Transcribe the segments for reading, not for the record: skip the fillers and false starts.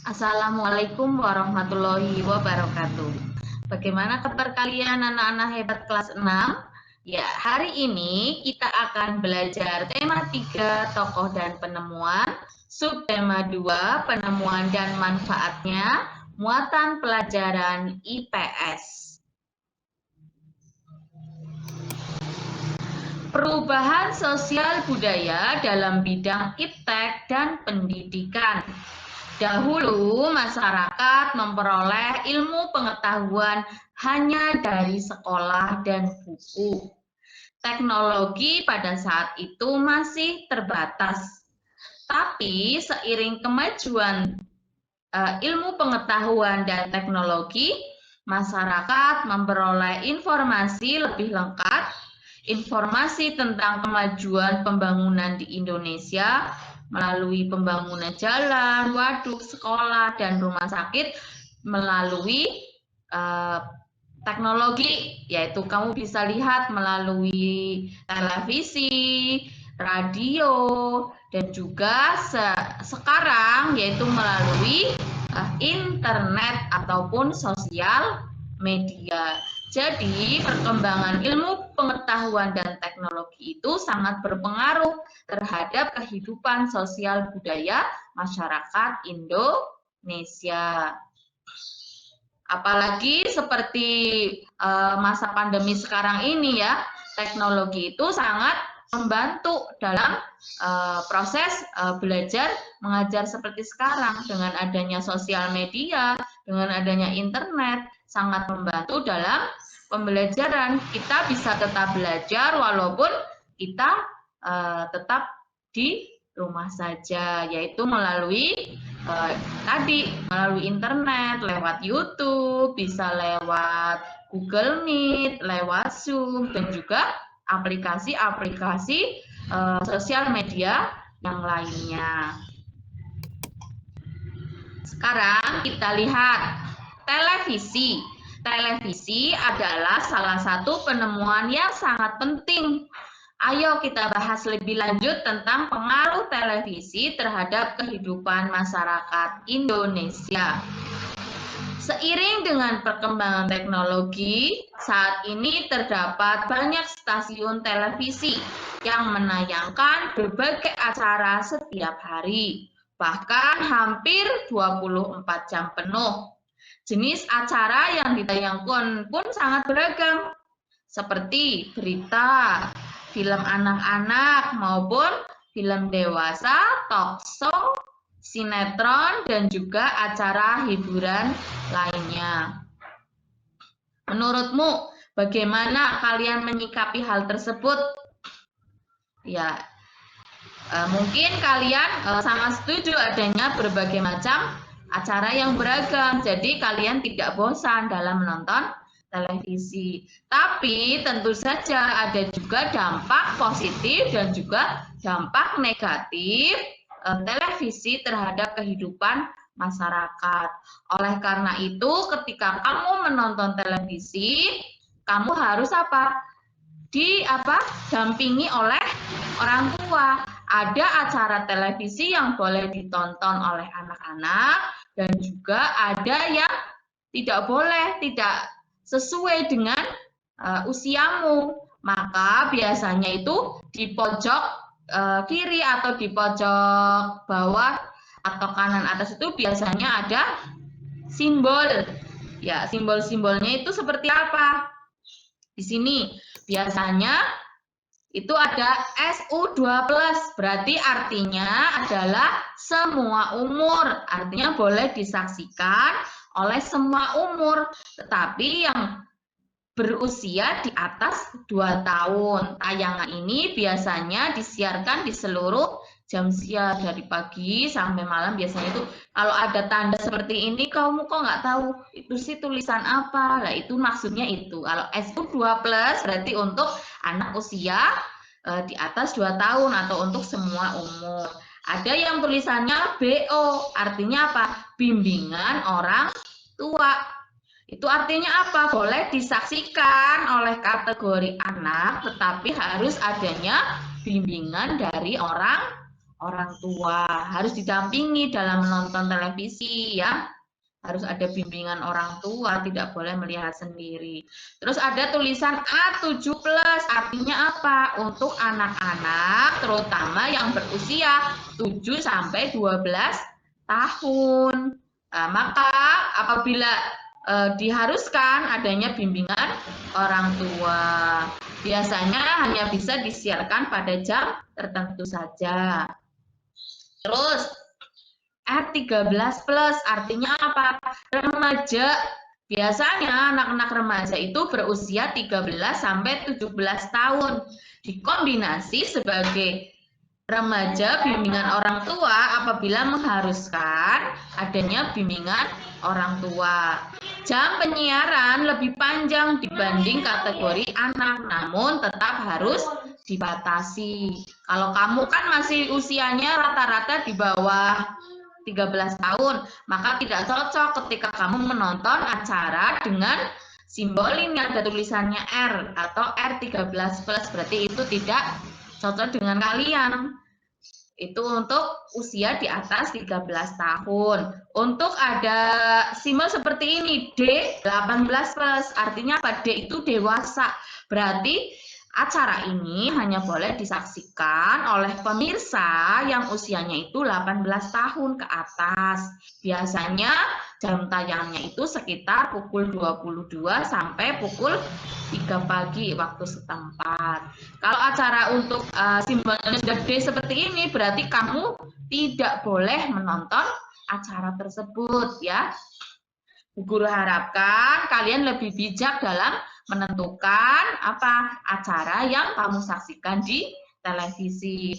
Assalamualaikum warahmatullahi wabarakatuh. Bagaimana kabar kalian anak-anak hebat kelas 6? Ya, hari ini kita akan belajar tema 3 tokoh dan penemuan, subtema 2 penemuan dan manfaatnya, muatan pelajaran IPS. Perubahan sosial budaya dalam bidang iptek dan pendidikan. Dahulu masyarakat memperoleh ilmu pengetahuan hanya dari sekolah dan buku. Teknologi pada saat itu masih terbatas. Tapi seiring kemajuan ilmu pengetahuan dan teknologi, masyarakat memperoleh informasi lebih lengkap, informasi tentang kemajuan pembangunan di Indonesia melalui pembangunan jalan, waduk, sekolah, dan rumah sakit melalui teknologi, yaitu kamu bisa lihat melalui televisi, radio, dan juga sekarang yaitu melalui internet ataupun sosial media. Jadi perkembangan ilmu pengetahuan dan teknologi itu sangat berpengaruh terhadap kehidupan sosial budaya masyarakat Indonesia. Apalagi seperti masa pandemi sekarang ini ya, teknologi itu sangat membantu dalam proses belajar mengajar seperti sekarang. Dengan adanya sosial media, dengan adanya internet, sangat membantu dalam pembelajaran. Kita bisa tetap belajar walaupun kita tetap di rumah saja, yaitu melalui melalui internet, lewat YouTube, bisa lewat Google Meet, lewat Zoom, dan juga aplikasi-aplikasi sosial media yang lainnya. Sekarang kita lihat televisi. Televisi adalah salah satu penemuan yang sangat penting. Ayo kita bahas lebih lanjut tentang pengaruh televisi terhadap kehidupan masyarakat Indonesia. Seiring dengan perkembangan teknologi, saat ini terdapat banyak stasiun televisi yang menayangkan berbagai acara setiap hari, bahkan hampir 24 jam penuh. Jenis acara yang ditayangkan pun sangat beragam, seperti berita, film anak-anak maupun film dewasa, talkshow, sinetron, dan juga acara hiburan lainnya. Menurutmu, bagaimana kalian menyikapi hal tersebut? Ya, mungkin kalian sangat setuju adanya berbagai macam acara yang beragam, jadi kalian tidak bosan dalam menonton televisi. Tapi tentu saja ada juga dampak positif dan juga dampak negatif televisi terhadap kehidupan masyarakat. Oleh karena itu, ketika kamu menonton televisi, kamu harus dampingi oleh orang tua. Ada acara televisi yang boleh ditonton oleh anak-anak dan juga ada yang tidak boleh, tidak sesuai dengan usiamu. Maka biasanya itu di pojok kiri atau di pojok bawah atau kanan atas itu biasanya ada simbol. Ya, simbol-simbolnya itu seperti apa? Di sini biasanya itu ada SU2+, berarti artinya adalah semua umur, artinya boleh disaksikan oleh semua umur, tetapi yang berusia di atas 2 tahun. Tayangan ini biasanya disiarkan di seluruh jam siar dari pagi sampai malam. Biasanya itu kalau ada tanda seperti ini, kamu kok nggak tahu itu sih tulisan apa? Nah, itu maksudnya itu. Kalau SU2+ berarti untuk anak usia di atas 2 tahun atau untuk semua umur. Ada yang tulisannya BO, artinya apa? Bimbingan orang tua. Itu artinya apa? Boleh disaksikan oleh kategori anak, tetapi harus adanya bimbingan dari orang orang tua. Harus didampingi dalam menonton televisi ya. Harus ada bimbingan orang tua, tidak boleh melihat sendiri. Terus ada tulisan A7+, artinya apa? Untuk anak-anak terutama yang berusia 7 sampai 12 tahun. Nah, maka apabila diharuskan adanya bimbingan orang tua, biasanya hanya bisa disiarkan pada jam tertentu saja. Terus R13+, artinya apa? Remaja. Biasanya anak-anak remaja itu berusia 13 sampai 17 tahun. Dikombinasi sebagai remaja bimbingan orang tua apabila mengharuskan adanya bimbingan orang tua. Jam penyiaran lebih panjang dibanding kategori anak, namun tetap harus dibatasi. Kalau kamu kan masih usianya rata-rata di bawah 13 tahun, maka tidak cocok ketika kamu menonton acara dengan simbol ini ada tulisannya R atau R13+, berarti itu tidak cocok dengan kalian. Itu untuk usia di atas 13 tahun. Untuk ada simbol seperti ini, D18+, artinya apa? D itu dewasa. Berarti acara ini hanya boleh disaksikan oleh pemirsa yang usianya itu 18 tahun ke atas. Biasanya jam tayangnya itu sekitar pukul 22 sampai pukul 3 pagi waktu setempat. Kalau acara untuk simbolnya sudah D seperti ini, berarti kamu tidak boleh menonton acara tersebut ya. Bu Guru harapkan kalian lebih bijak dalam menentukan apa acara yang kamu saksikan di televisi.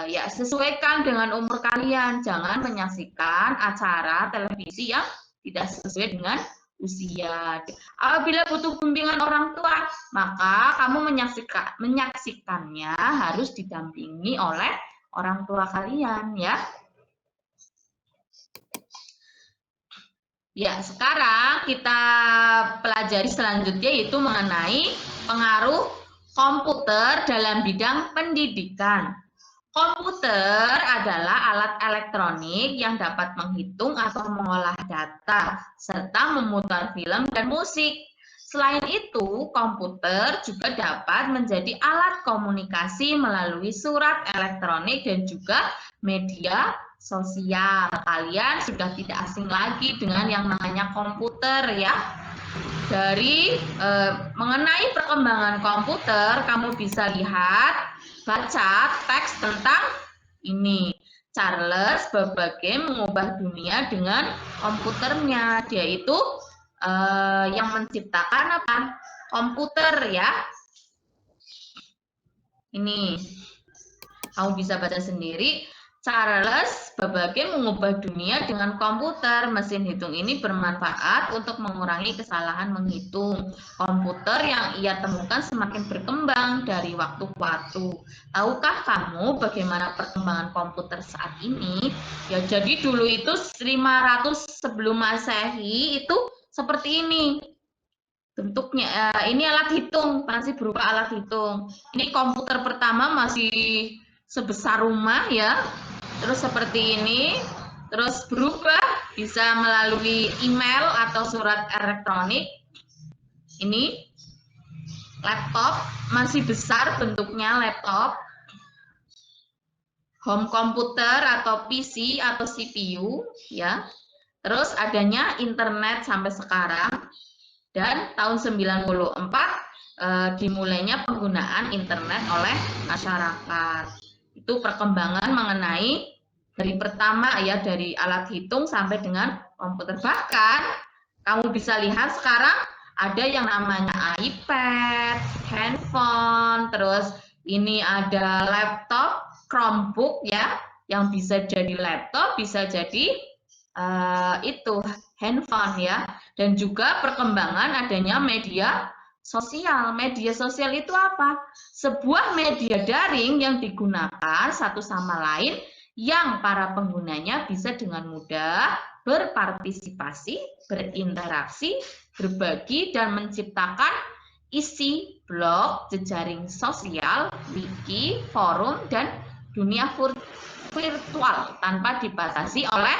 Ya, sesuaikan dengan umur kalian. Jangan menyaksikan acara televisi yang tidak sesuai dengan usia. Apabila butuh bimbingan orang tua, maka kamu menyaksikannya harus didampingi oleh orang tua kalian ya. Ya, sekarang kita pelajari selanjutnya yaitu mengenai pengaruh komputer dalam bidang pendidikan. Komputer adalah alat elektronik yang dapat menghitung atau mengolah data, serta memutar film dan musik. Selain itu, komputer juga dapat menjadi alat komunikasi melalui surat elektronik dan juga media sosial. Kalian sudah tidak asing lagi dengan yang namanya komputer ya. Dari mengenai perkembangan komputer, kamu bisa lihat, baca teks tentang ini. Charles Babbage mengubah dunia dengan komputernya. Dia itu yang menciptakan apa? Komputer ya. Ini kamu bisa baca sendiri. Charles Babbage mengubah dunia dengan komputer. Mesin hitung ini bermanfaat untuk mengurangi kesalahan menghitung. Komputer yang ia temukan semakin berkembang dari waktu ke waktu. Tahukah kamu bagaimana perkembangan komputer saat ini? Ya, jadi dulu itu 500 sebelum Masehi itu seperti ini. Bentuknya ini alat hitung, masih berupa alat hitung. Ini komputer pertama masih sebesar rumah ya. Terus seperti ini, terus berubah bisa melalui email atau surat elektronik. Ini laptop masih besar bentuknya laptop. Home computer atau PC atau CPU ya. Terus adanya internet sampai sekarang. Dan tahun 94 dimulainya penggunaan internet oleh masyarakat. Itu perkembangan mengenai dari pertama ya, dari alat hitung sampai dengan komputer. Bahkan kamu bisa lihat sekarang ada yang namanya iPad, handphone, terus ini ada laptop, Chromebook ya, yang bisa jadi laptop, bisa jadi itu handphone ya. Dan juga perkembangan adanya media sosial. Media sosial itu apa? Sebuah media daring yang digunakan satu sama lain yang para penggunanya bisa dengan mudah berpartisipasi, berinteraksi, berbagi, dan menciptakan isi blog, jejaring sosial, wiki, forum, dan dunia virtual tanpa dibatasi oleh